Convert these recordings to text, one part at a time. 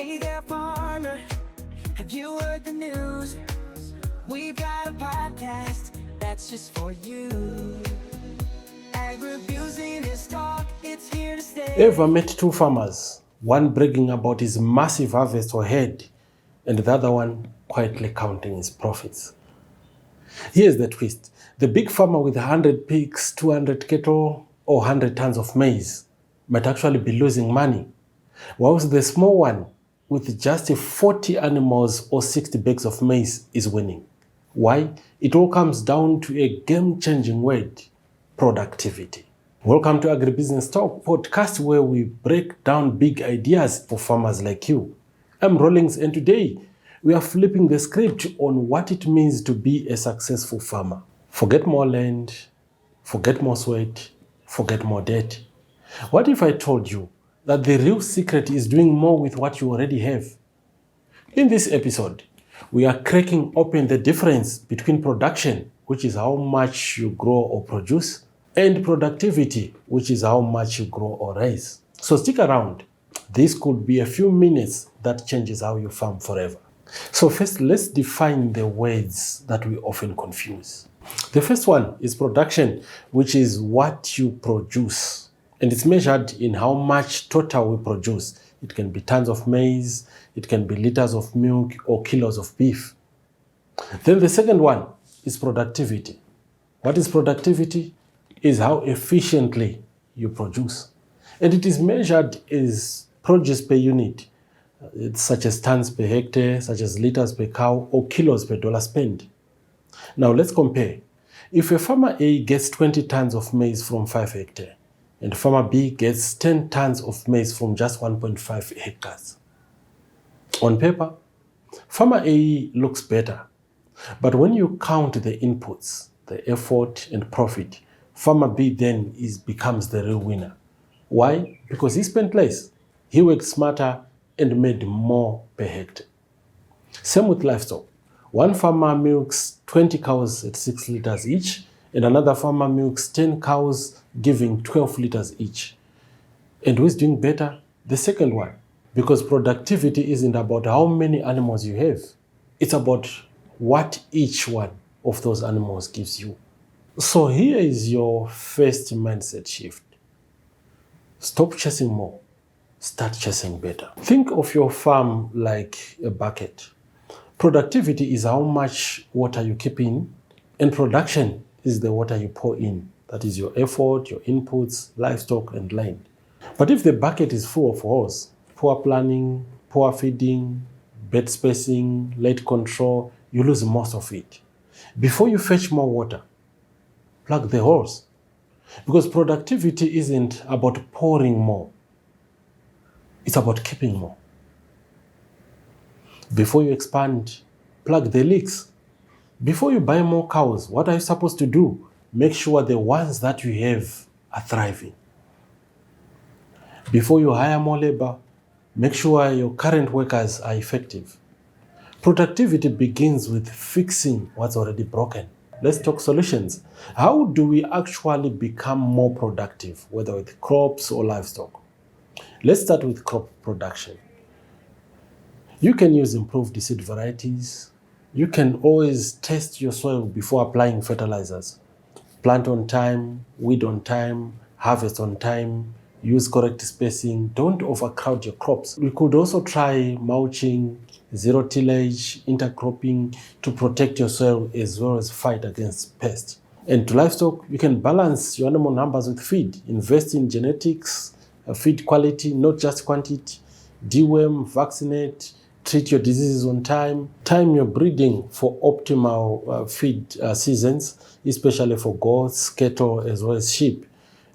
Hey there, farmer, have you heard the news? We've got a podcast that's just for you. Agribusiness Talk, it's here to stay. Ever met two farmers, one bragging about his massive harvest or head, and the other one quietly counting his profits? Here's the twist. The big farmer with 100 pigs, 200 cattle, or 100 tons of maize might actually be losing money, whilst the small one with just 40 animals or 60 bags of maize is winning. Why? It all comes down to a game-changing word: productivity. Welcome to Agribusiness Talk, podcast where we break down big ideas for farmers like you. I'm Rollins, and today we are flipping the script on what it means to be a successful farmer. Forget more land, forget more sweat, forget more debt. What if I told you that the real secret is doing more with what you already have? In this episode, we are cracking open the difference between production, which is how much you grow or produce, and productivity, which is how much you grow or raise. So stick around. This could be a few minutes that changes how you farm forever. So first, let's define the words that we often confuse. The first one is production, which is what you produce. And it's measured in how much total we produce. It can be tons of maize, it can be liters of milk, or kilos of beef. Then the second one is productivity. What is productivity? Is how efficiently you produce. And it is measured as produce per unit, such as tons per hectare, such as liters per cow, or kilos per dollar spent. Now let's compare. If a farmer A gets 20 tons of maize from 5 hectares, and farmer B gets 10 tons of maize from just 1.5 hectares. On paper, farmer A looks better. But when you count the inputs, the effort and profit, farmer B then becomes the real winner. Why? Because he spent less, he worked smarter, and made more per hectare. Same with livestock. One farmer milks 20 cows at 6 liters each, and another farmer milks 10 cows, giving 12 liters each. And who is doing better? The second one. Because productivity isn't about how many animals you have. It's about what each one of those animals gives you. So here is your first mindset shift. Stop chasing more. Start chasing better. Think of your farm like a bucket. Productivity is how much water you keep in, and production is the water you pour in. That is your effort, your inputs, livestock, and land. But if the bucket is full of holes, poor planning, poor feeding, bed spacing, late control, you lose most of it. Before you fetch more water, plug the holes. Because productivity isn't about pouring more. It's about keeping more. Before you expand, plug the leaks. Before you buy more cows, what are you supposed to do? Make sure the ones that you have are thriving. Before you hire more labor, make sure your current workers are effective. Productivity begins with fixing what's already broken. Let's talk solutions. How do we actually become more productive, whether with crops or livestock? Let's start with crop production. You can use improved seed varieties. You can always test your soil before applying fertilizers. Plant on time, weed on time, harvest on time, use correct spacing. Don't overcrowd your crops. We could also try mulching, zero tillage, intercropping to protect your soil as well as fight against pests. And to livestock, you can balance your animal numbers with feed. Invest in genetics, feed quality, not just quantity. Deworm, vaccinate, treat your diseases on time. Time your breeding for optimal feed seasons, especially for goats, cattle, as well as sheep.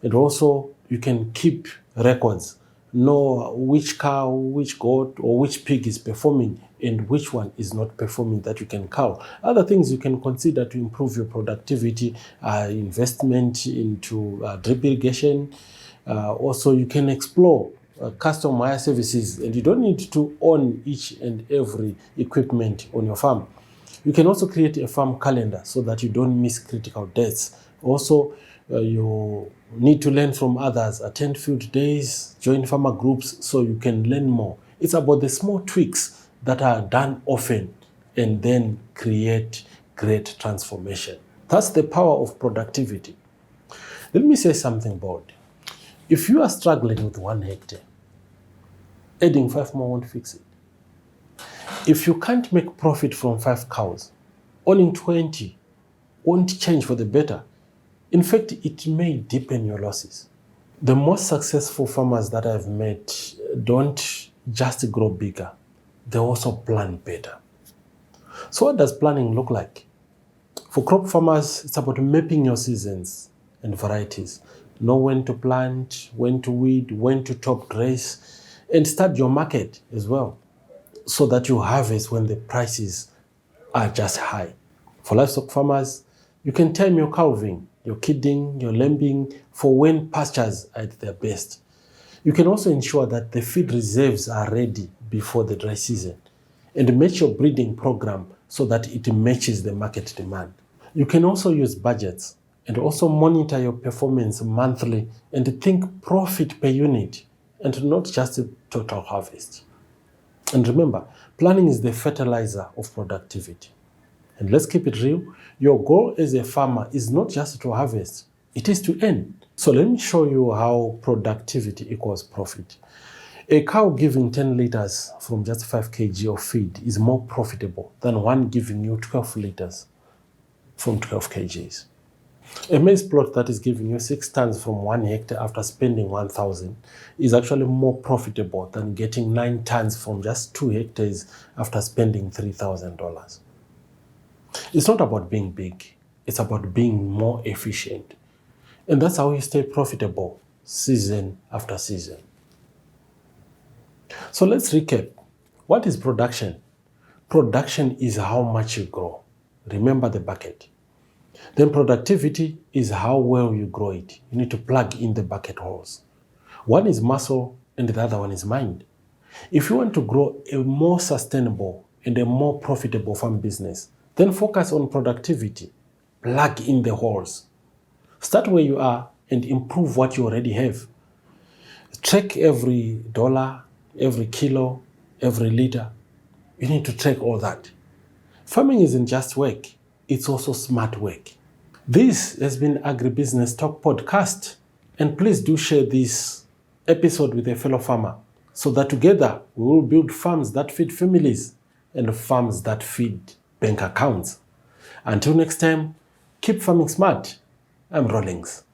And also, you can keep records. Know which cow, which goat, or which pig is performing and which one is not performing that you can cull. Other things you can consider to improve your productivity are investment into drip irrigation. Also, you can explore custom hire services, and you don't need to own each and every equipment on your farm. You can also create a farm calendar so that you don't miss critical dates. Also, you need to learn from others, attend field days, join farmer groups so you can learn more It's about the small tweaks that are done often and then create great transformation. That's the power of productivity. Let me say something bold. If you are struggling with 1 hectare, adding 5 more won't fix it. If you can't make profit from 5 cows, owning 20 won't change for the better. In fact, it may deepen your losses. The most successful farmers that I've met don't just grow bigger, they also plan better. So what does planning look like? For crop farmers, it's about mapping your seasons and varieties. Know when to plant, when to weed, when to top dress, and start your market as well, so that you harvest when the prices are just high. For livestock farmers, you can time your calving, your kidding, your lambing for when pastures are at their best. You can also ensure that the feed reserves are ready before the dry season and match your breeding program so that it matches the market demand. You can also use budgets and also monitor your performance monthly and think profit per unit and not just the total harvest. And remember, planning is the fertilizer of productivity. And let's keep it real. Your goal as a farmer is not just to harvest, it is to earn. So let me show you how productivity equals profit. A cow giving 10 liters from just 5 kg of feed is more profitable than one giving you 12 liters from 12 kgs. A maize plot that is giving you 6 tons from 1 hectare after spending 1,000 is actually more profitable than getting 9 tons from just 2 hectares after spending $3,000. It's not about being big, it's about being more efficient. And that's how you stay profitable season after season. So let's recap. What is production? Production is how much you grow. Remember the bucket. Then productivity is how well you grow it. You need to plug in the bucket holes. One is muscle and the other one is mind. If you want to grow a more sustainable and a more profitable farm business, then focus on productivity. Plug in the holes. Start where you are and improve what you already have. Track every dollar, every kilo, every liter. You need to track all that. Farming isn't just work, it's also smart work. This has been Agribusiness Talk podcast, and please do share this episode with a fellow farmer so that together we will build farms that feed families and farms that feed bank accounts. Until next time, keep farming smart. I'm Rawlings.